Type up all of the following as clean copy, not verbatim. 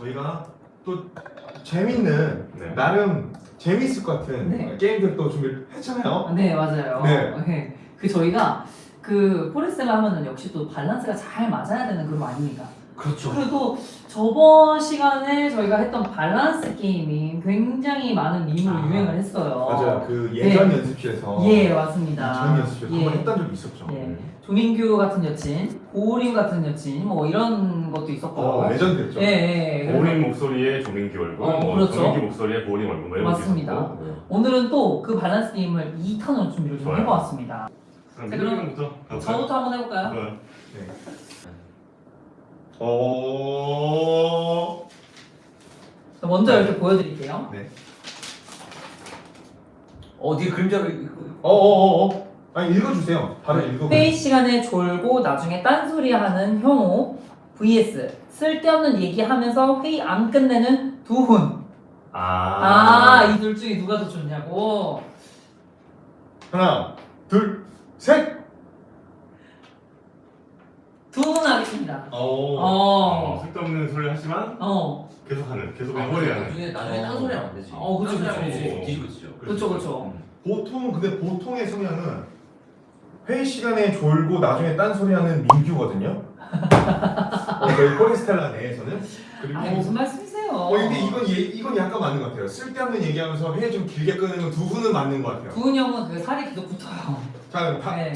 저희가 또 재밌는 네. 나름 재밌을 것 같은 네. 게임들 또 준비를 했잖아요. 네 맞아요. 네. 그 저희가 그 포레스가 하면은 역시 또 밸런스가 잘 맞아야 되는 그룹 아닙니까? 그렇죠. 그리고 저번 시간에 저희가 했던 밸런스 게임이 굉장히 많은 밈으로 유행을 했어요. 맞아요. 그 예전 네. 연습실에서 예 맞습니다. 전 연습실에서 예. 한번 했던 적이 있었죠. 예. 조민규 같은 여친, 고우림 같은 여친, 뭐 이런 것도 있었고. 레전드였죠. 예. 그래서 고우림 목소리에 조민기 얼굴, 그렇죠. 조민기 목소리에 고우림 얼굴 뭐 이런 게 맞습니다. 있었고. 네. 오늘은 또 그 밸런스 게임을 2턴으로 준비를 좀 좋아요. 해보았습니다. 그럼 자, 그럼 민규부터 가볼까요? 저부터 한번 해볼까요? 네. 네. 먼저 이렇게 보여드릴게요. 네. 뒤에 그림자를 아니 읽어주세요. 바로 읽어. 회의 시간에 졸고 나중에 딴소리하는 형호 vs 쓸데없는 얘기하면서 회의 안 끝내는 두훈. 이 둘 중에 누가 더 좋냐고. 하나, 둘, 셋. 두훈 하겠습니다. 쓸데없는 소리 하지만 계속 해버리는. 나중에 딴 소리 하면 안 되지. 그쵸, 딴 소리 그쵸. 하면 뒤지고 있죠. 그쵸. 근데 보통의 성향은 회의 시간에 졸고 나중에 딴소리하는 민규거든요. 저희 포레스텔라 내에서는. 그리고 무슨 말씀이세요? 근데 이건 약간 맞는 것 같아요. 쓸데없는 얘기하면서 회의 좀 길게 끄는 두 분은 맞는 것 같아요. 두훈 형은 그 살이 계속 붙어요. 네.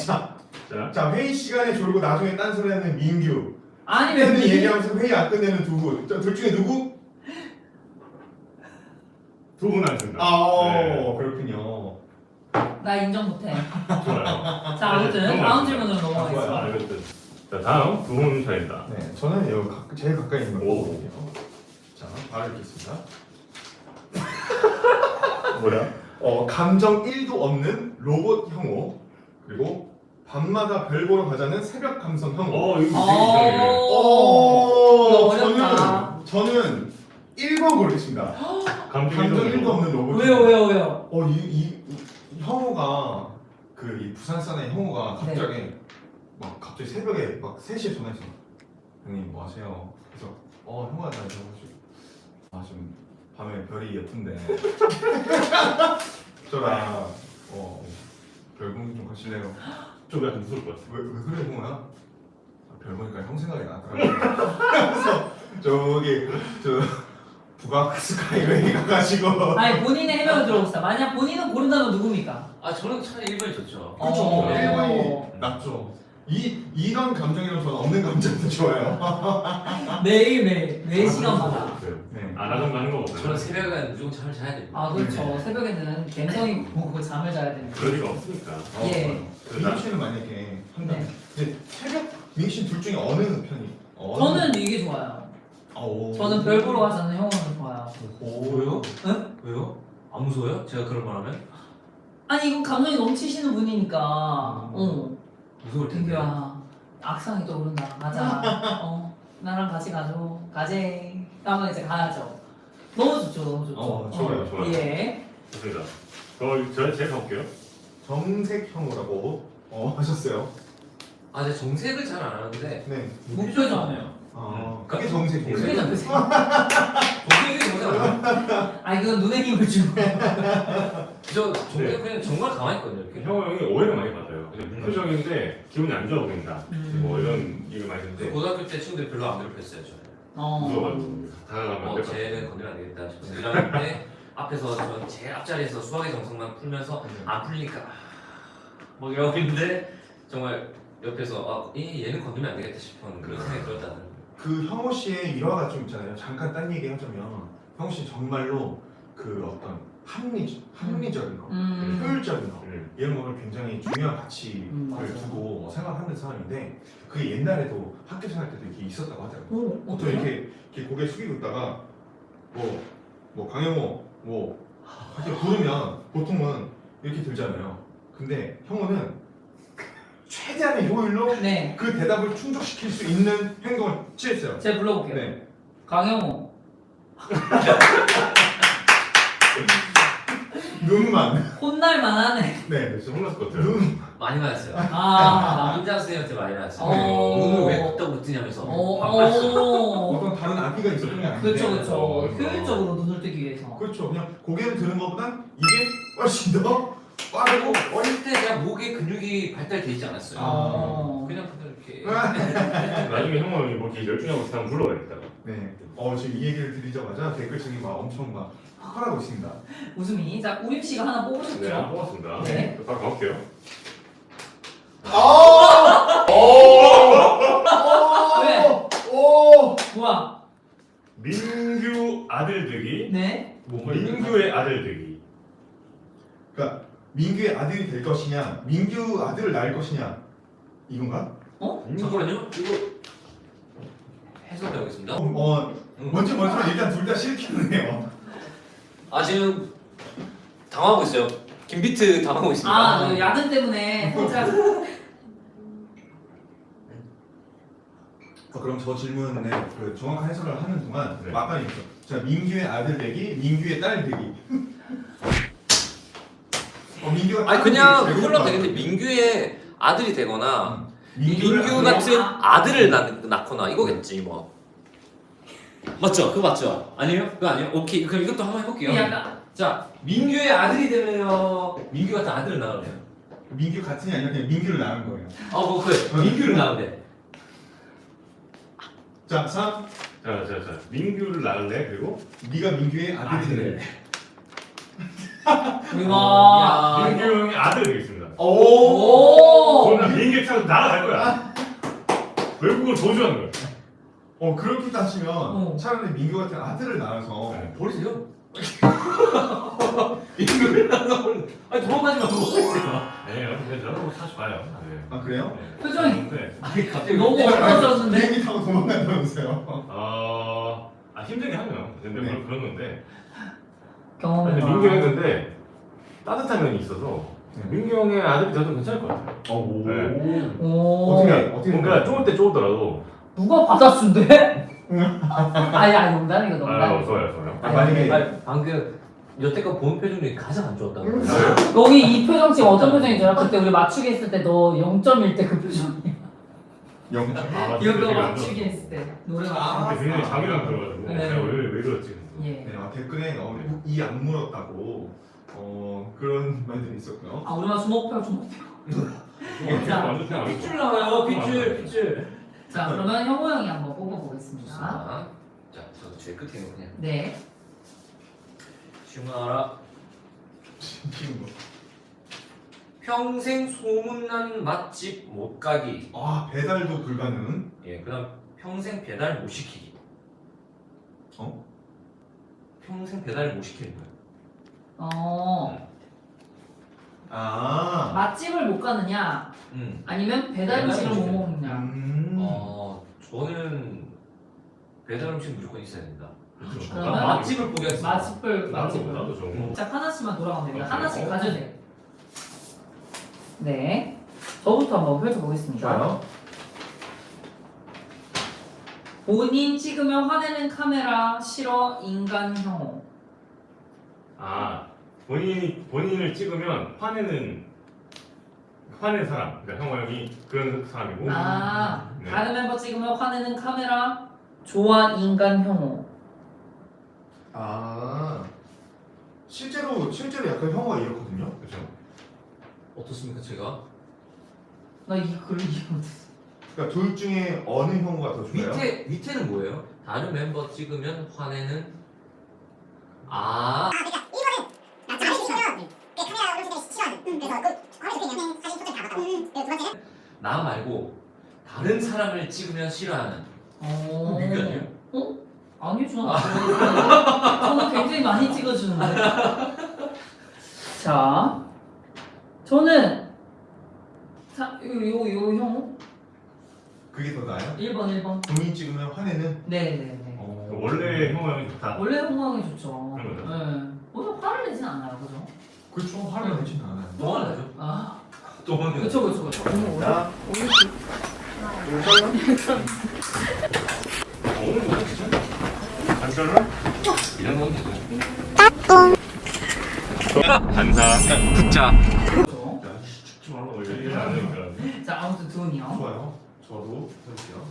자 회의 시간에 졸고 나중에 딴소리하는 민규. 아니면 쓸데없는 얘기하면서 회의 안 끝내는 두 분. 둘 중에 누구? 두 분 안 쓴다. 그렇군요. 나 인정 못해. 좋아요. 자 아무튼 다음 질문으로 좋아요. 넘어가겠습니다. 알겠습니다. 자 다음 두 분 차례입니다. 네, 저는 여기 제일 가까이 있는 거 오. 볼게요. 자, 바로 읽겠습니다. 뭐야? 감정 1도 없는 로봇 형호 그리고 밤마다 별 보러 가자는 새벽 감성 형호. 이거 되게 이상해. 이거 어렵다. 저는 1번 고르겠습니다. 감정 1도 없는 로봇. 왜요? 이 형호가 이 부산 사나이 형호가 갑자기 갑자기 새벽에 3시에 전화했어. 형님 뭐 하세요? 그래서 형아 나 지금 밤에 별이 예쁜데 저랑 별 보기 좀 가실래요? 좀 약간 무서울 것 같아. 왜 그래 형아? 별 보니까 형 생각이 나더라고. 그래서 저 북악 스카이웨이 가가지고 아니 본인의 해명을 들어봅시다. 만약 본인은 고른다면 누굽니까? 저는 차라리 1번이 좋죠. 그렇죠. 어. 1번이 낫죠. 이런 감정이랑 저는 없는 감정도 좋아요. 매일매일 4시간마다. 네. 나좀 가는 거거든요. 저는 새벽에 무조건 잠을 자야 됩니다. 그렇죠. 새벽에는 갬성이 보고 잠을 자야 됩니다. 그럴 리가 없으니까. 예. 민규 씨는 만약에 한다면 네. 근데 새벽 민규 씨는 둘 중에 어느 편이? 저는 이게 좋아요. 저는 별 보러 가자는 형호는 좋아요. 왜요? 응? 왜요? 안 무서워요? 제가 그런 말 하면? 아니 이건 감정이 넘치시는 분이니까. 무서울 텐데. 민규야 악상이 떠오른다. 가자. 나랑 같이 가죠. 가재. 한번 이제 가야죠. 너무 좋죠. 좋아요. 예. 좋습니다. 제가 가볼게요. 정색 형우라고 하셨어요. 제가 정색을 잘 안 하는데 네. 무표정해요. 그게 정색. 그게 정색. 정색이 정색 안 해요. 이건 눈에 힘을 주고. 저 정색 그냥 정말 가만히 있거든요. 이렇게. 형이 오해를 많이 받아요. 그냥 무표정인데 기분이 안 좋아 보인다. 뭐 이런 얘기를 많이 듣는데 고등학교 때 친구들이 별로 안 괴롭혔어요. 저는. 무서워가지고 다가가면 안 될 것 같아요. 쟤는 건드리면 안 되겠다 싶어서 1학년 때 앞에서 전 제일 앞자리에서 수학의 정성만 풀면서 안 풀리니까 막 이러고 있는데 정말 옆에서 얘는 건드리면 안 되겠다 싶은 그런 생각이 들었다는. 그 형호 씨의 일화가 좀 있잖아요. 잠깐 딴 얘기 하자면 형호 씨 정말로 어떤 합리적인 거, 효율적인 거 이런 거를 굉장히 중요한 가치를 맞아요. 두고 생각하는 사람인데 그게 옛날에도 학교 생활 때도 이렇게 있었다고 하더라고요. 보통 이렇게 고개 숙이고 있다가 뭐 강영호 이렇게 부르면 보통은 이렇게 들잖아요. 근데 형호는 최대한의 효율로 네. 그 대답을 충족시킬 수 있는 행동을 취했어요. 제가 불러볼게요. 네. 강영호. 눈만. 혼날만 하네. 네. 진짜 혼났을 것 같아요. 눈 많이 맞았어요. 아. 남자 선생님한테 많이 맞았어요. 어. 눈을 왜 걷다 뜨냐면서. 어떤 다른 악의가 있었던 게 아닌데. 그렇죠, 그렇죠. 어, 효율적으로 눈을 뜨기 위해서. 그렇죠. 그냥 고개를 드는 것보단 이게 훨씬 더 빠르고. 어릴 때 그냥 목에 근육이 발달돼 있지 않았어요. 어. 그냥 이렇게. 나중에 형이 뭐 이렇게 열중하고 있으면 불러야겠다. 네. 지금 이 얘기를 드리자마자 댓글창이 막 엄청 막 폭발하고 있습니다. 웃음이. 자, 우림 씨가 하나 뽑으셨죠? 네, 안 뽑았습니다. 네. 바로 가볼게요. 왜? 오! 뭐야? 민규 아들 되기, 네. 민규의 아들 되기. 그러니까 민규의 아들이 될 것이냐, 민규 아들을 낳을 것이냐 이건가? 잠깐만요. 이거 해석해보겠습니다. 먼저 일단 둘 다 싫겠네요. 아 지금 당하고 있어요. 김비트 당하고 있습니다. 아, 그 야근 때문에 살짝. 그럼 저 질문에 그 정확한 해석을 하는 동안 네. 막간이 있어. 자, 민규의 아들 되기, 민규의 딸 되기. 민규가 아니 그냥 딸 되기 그걸로 되겠는데 민규의 아들이 되거나 민규를 민규 아들- 같은 아들을 낳거나 이거겠지 뭐. 맞죠? 그거 맞죠? 아니에요? 그거 아니에요? 오케이 그럼 이것도 한번 해볼게요. 약간. 자 민규의 아들이 되면요 민규 같은 아들을 낳으래요. 민규 같은이 아니라 그냥 민규를 낳은 거예요. 뭐 그래 민규를 낳으래. 자, 3. 자, 민규를 낳을래? 그리고 네가 민규의 아들이 되래. 와. 야, 민규 형의 아들 되겠습니다. 오. 그러면 비행기 타고 날아갈 거야. 외국을 도주하는 거야. 그렇게 따지면 차라리 민규 같은 아들을 낳아서 네. 버리세요. 민규를 낳아서 아니 도망가지 마 도망가세요. 네, 근데 저는 사실 봐요. 네. 아, 그래요? 네. 표정이 네. 아니 갑자기 너무 어려워졌는데. 비행기 타고 도망간다면서요. 힘들게 하면 근데 네. 그런 건데. 경험해. 근데 민규 형인데 따뜻한 면이 있어서 민규 형의 아들이 돼도 괜찮을 것 같아요. 오. 네. 오. 어떻게 뭔가 쪼을 때 쪼더라도 누가 받아준대? 아니 농담이고 농담. 좋아요. 만약에 아니, 방금 여태껏 본 표정 중에 가장 안 좋았다고. 여기 이 표정 지금 어떤 표정이죠? 그때 우리 맞추기 했을 때 너 0.1 때 그 표정이야. 영점. 이거 맞추기 했을 때 노래 맞추기. 근데 굉장히 장기랑 들어가지고 네. 내가 왜 그렇지? 예. 네, 댓글에 이 안 물었다고 그런 말들이 있었고요. 아 우리만 주먹표. 자, 완전 그냥 빗줄 나와요 빗줄. 자 그러면 형호 형이 한번 뽑아보겠습니다. 자 저도 제일 끝에 있는 그냥 네. 슈마라 지금 뭐. 평생 소문난 맛집 못 가기. 배달도 불가능. 예, 그다음 평생 배달 못 시키기. 평생 배달 못 시키는 거예요. 맛집을 못 가느냐 아니면 배달 음식을 못 먹느냐. 저는 배달 음식 무조건 있어야 된다. 그러면 맛집을 포기하겠습니다. 맛집을. 나도 좋은 거. 자 하나씩만 돌아가면 됩니다. 오케이. 하나씩 가져주세요. 네. 저부터 한번 펼쳐보겠습니다. 좋아요. 본인 찍으면 화내는 카메라 싫어 인간 혐오. 본인을 찍으면 화내는 사람. 그러니까 형호 형이 그런 사람이고. 네. 다른 멤버 찍으면 화내는 카메라 좋아 인간 혐오. 실제로 약간 형아가 이렇거든요. 그렇죠. 어떻습니까, 제가? 나 이 글을 이해 못했어. 그러니까 둘 중에 어느 형아가 더 좋아요? 밑에는 뭐예요? 다른 멤버 찍으면 화내는 나 말고 다른 사람을 찍으면 싫어하는. 민규 아니에요? 아니요, 저는 굉장히 많이 찍어주는데. 자, 저는 요 형? 그게 더 나아요? 1번. 본인 찍으면 화내는? 네네네. 원래 형호 형이 좋다. 원래 홍황이 좋죠. 그런 거죠? 네. 오늘 화를 내진 않아요, 그죠? 그렇죠. 화를 내진 않아요. 또 화나죠? 또 화나죠? 그쵸. 자, 오늘 뭐 진짜 간단한 이런 건 되죠. 반사. 자, 그쵸. 죽지 말라 원래. 두훈이요. 좋아요. 저도 해볼게요.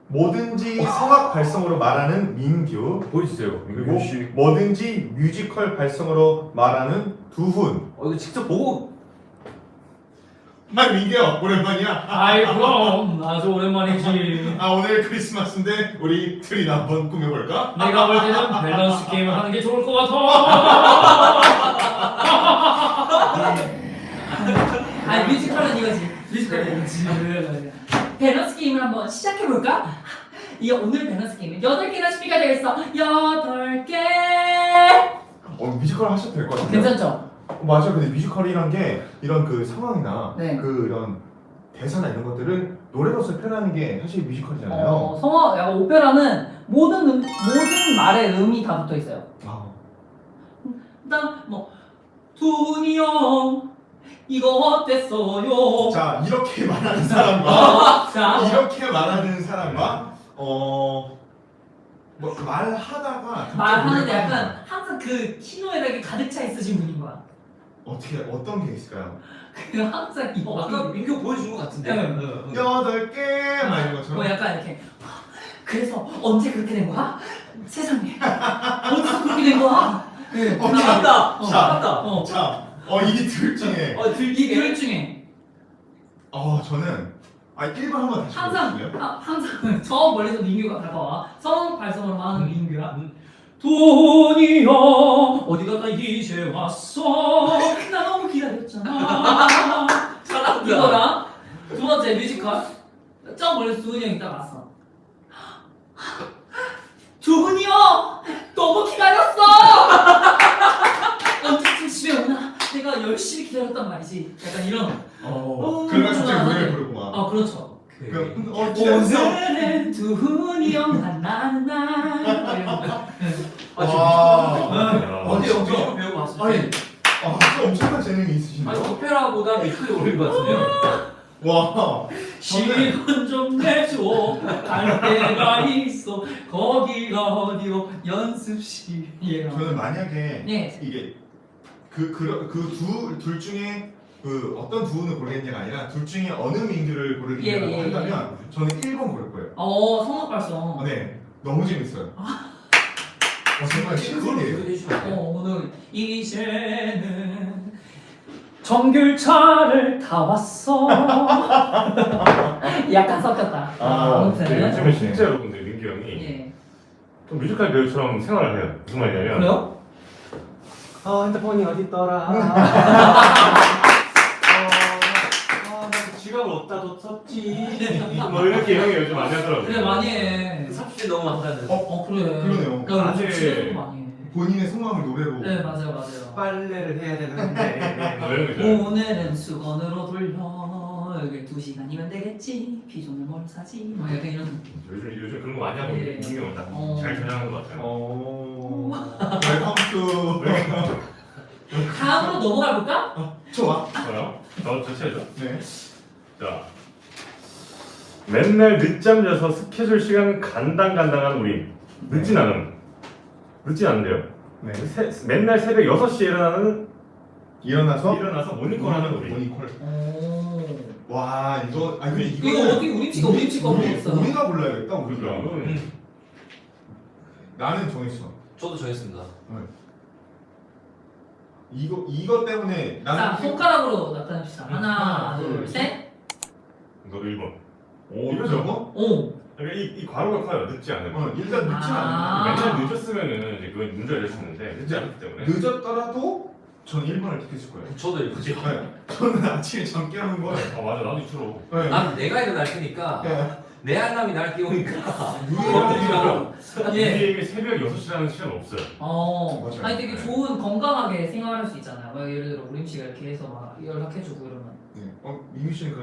뭐든지 성악 발성으로 말하는 민규, 보여주세요. 그리고 뭐든지 뮤지컬 발성으로 말하는 두훈. 이거 직접 보고 아 민규야 오랜만이야. 아이 그럼 아주 오랜만이지. 아 오늘 크리스마스인데 우리 트리나 한번 꾸며볼까? 내가 볼 때는 밸런스 게임을 하는 게 좋을 것 같아. 아니 뮤지컬은 이거지. 뮤지컬은 이거지. 밸런스 게임을 한번 시작해 볼까? 이 오늘 밸런스 게임은 8개나 준비가 되겠어. 8개. 뮤지컬 하셔도 될 것 같아요. 괜찮죠? 맞아. 근데 뮤지컬이란 게 이런 그 상황이나 네. 그런 대사나 이런 것들을 노래로서 표현하는 게 사실 뮤지컬이잖아요. 성악, 약간 오페라는 모든 말의 음이 다 붙어 있어요. 아, 일단 뭐 두훈이 형 이거 어땠어요? 자 이렇게 말하는 사람과 자, 이렇게 말하는 사람과 뭐 말하다가 갑자기 말하는데 노래가 약간 항상 그 희노애락이 가득 차 있으신 분인 거야. 어떤 게 있을까요? 그 항상 이 아까 민규 보여준 것 같은데. 네. 8개 막 이런 것처럼. 뭐 약간 이렇게 그래서 언제 그렇게 된 거야? 세상에 어디서 그렇게 된 거야? 네. 잘한다. 어. 잘한다. 자, 이게 둘 중에 이둘 중에 저는 1번 한번 다시 항상 보여주실래요? 항상 저 멀리서 민규가 다가와 성악 발성으로 하는 민규야. 돈이 형 어디 갔다 이제 왔어. 나 너무 기다렸잖아. 잘한다. 이거랑 두 번째 뮤지컬 저 멀리서 두훈이 형이 딱 왔어. 두훈이 형 너무 기다렸어. 언제쯤 집에 오나? 내가 열심히 기다렸단 말이지. 약간 이런. 그러면 갑자기 노래를 부르구만. 그렇죠. 그럼 기다렸어. 오늘은 두훈이 형 만나는 날. 이런 거. 어디 진짜? 뮤지컬 배우고 왔어요? 아니, 진짜 엄청난 재능이 있으신데요? 아니 오페라보다 뮤지컬이 어려운 것 같은데요? 와, 시간 좀 내줘. 갈 데가 있어. 거기가 어디고 연습실이에요. 저는 만약에 네. 이게 둘 중에 그 어떤 두훈을 고르겠냐가 아니라 둘 중에 어느 민규를 고르겠냐고 예. 한다면 저는 1번 고를 거예요. 성악 발성. 네, 너무 재밌어요. 정말 신기해요. 해주시면 안 돼요? 오늘 이제는 정귤차를 다 왔어. 약간 섞였다. 아무튼. 네, 요즘에 진짜 여러분들 민규 형이 예. 좀 뮤지컬 배우처럼 생활을 해요. 무슨 말이냐면 그래요? 핸드폰이 어디 있더라. 지갑을 어디다 뒀었지. 뭐 이렇게 형이 요즘 많이 하더라고요. 그래 많이 해. 30대 너무 한다는. 그래. 그러네요. 그러니까 사실- 사실 많이 해. 본인의 속마음을 노래로. 네 맞아요. 빨래를 해야 되는데 뭐 이런 거 있잖아요. 오늘은 수건으로 돌려. 여기 2시간이면 되겠지. 피존을 뭘 사지? 뭐 약간 이런. 요즘 그런 거 많이 하고 예. 민규 형은 잘 전향하는 것 같아요. 웰컴 투. 다음으로 넘어가 볼까? 좋아. 뭐요? 저 차례죠. 네. 자, 맨날 늦잠 자서 스케줄 시간 간당간당한 우리. 늦진 않은데요. 네. 맨날 새벽 6시에 일어나서 일어나서 모닝콜하는 우리. 모닝콜. 오. 와 이거 근데 이거 어떻게 우리 치가 모르겠어. 우리가 골라야겠다. 우리가. 그러니까 이거는 나는 정했어. 저도 정했습니다. 이거 때문에 자 나는 손가락으로 나타냅시다. 하나, 하나, 둘, 둘, 셋. 너도 1번. 이거 저거? 오. 그러니까 이 과로가 커요. 늦지 않으면. 일단 늦지 아. 않아. 맨날 늦었으면은 이제 그건 문제가 될 수 있는데 늦지 않기 때문에. 늦었더라도 전 1번을 택했을 거예요. 저도 이거죠. 네. 저는 아침에 잠 깨우는 거. 맞아 나도 주로. 네. 난 내가 일어날 테니까 네. 내 알람이 날 깨우니까 유일한 예. 우리에게 새벽 6시라는 시간 없어요. 맞아요. 아니 되게 좋은 건강하게 생활할 수 있잖아요. 막 예를 들어 우림 씨가 이렇게 해서 막 연락해주고 이러면 민규 씨는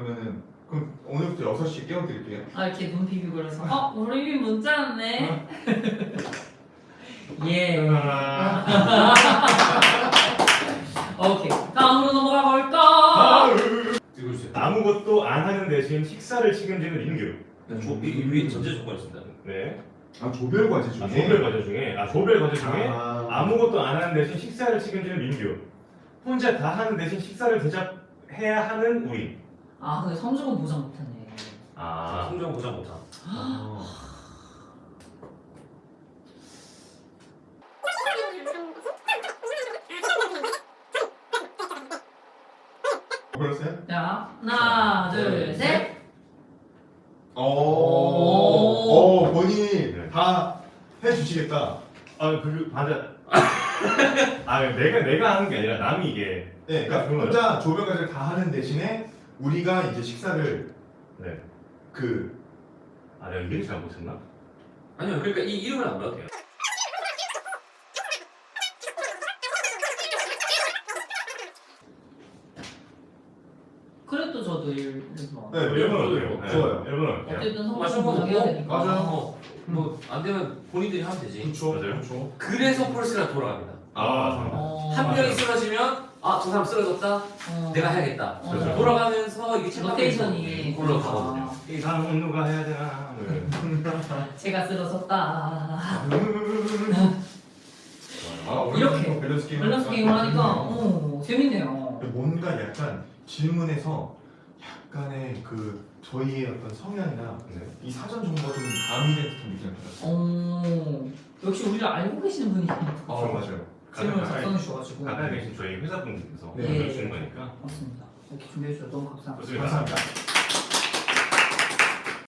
그럼 오늘부터 6시에 깨워드릴게요. 이렇게 눈 비비고 그래서 우림이 문자 왔네. 예. 오케이. 다음으로 넘어가 볼까? 읽어주세요. 아무것도 안 하는 대신 식사를 책임지는 민규. 이 위에 전제 조건이 있습니다. 네. 조별 과제 중에. 조별 과제 중에 아. 아무것도 안 하는 대신 식사를 책임지는 민규. 혼자 다 하는 대신 식사를 대접해야 하는 우리. 아 근데 성적은 보장 못하네. 아. 성적 보장 못함. 그랬어요? 자 하나 둘 셋. 본인이 네. 다 해주시겠다. 그 맞아. 내가 하는 게 아니라 남이 이게. 네, 그러니까 그런 혼자 조별과제를 다 하는 대신에 우리가 이제 식사를 네. 그 내가 이해를 잘못했나? 아니요, 그러니까 이 이름을 안 봐도 돼요. 그래도 저도 1번. 네, 일본어도 돼요. 돼요. 좋아요. 일본어. 어쨌든 성적 맞아, 보장해야 되니까. 맞아요. 뭐안 되면 본인들이 하면 되지. 그렇죠. 맞아요. 그렇죠. 그래서 폴스가 돌아갑니다. 어, 한 명이 맞아요. 쓰러지면 저 사람 쓰러졌다. 내가 해야겠다. 그렇죠. 돌아가면서 이게 로테이션이 굴러가거든요. 이 다음은 누가 해야 되나? 제가 쓰러졌다. 이렇게 밸런스 게임 밸런스 게임을 하니까 재밌네요. 뭔가 약간 질문에서 약간의 그 저희의 어떤 성향이나 이 사전 정보가 좀 가미된 듯한 느낌을 받았어요. 역시 우리를 알고 계시는 분이 맞아요. 질문을 작성해 주셔가지고. 가까이 계신 저희 회사분께서 네. 주는 거니까. 맞습니다. 이렇게 준비해 주셔서 너무 감사합니다. 좋습니다. 감사합니다.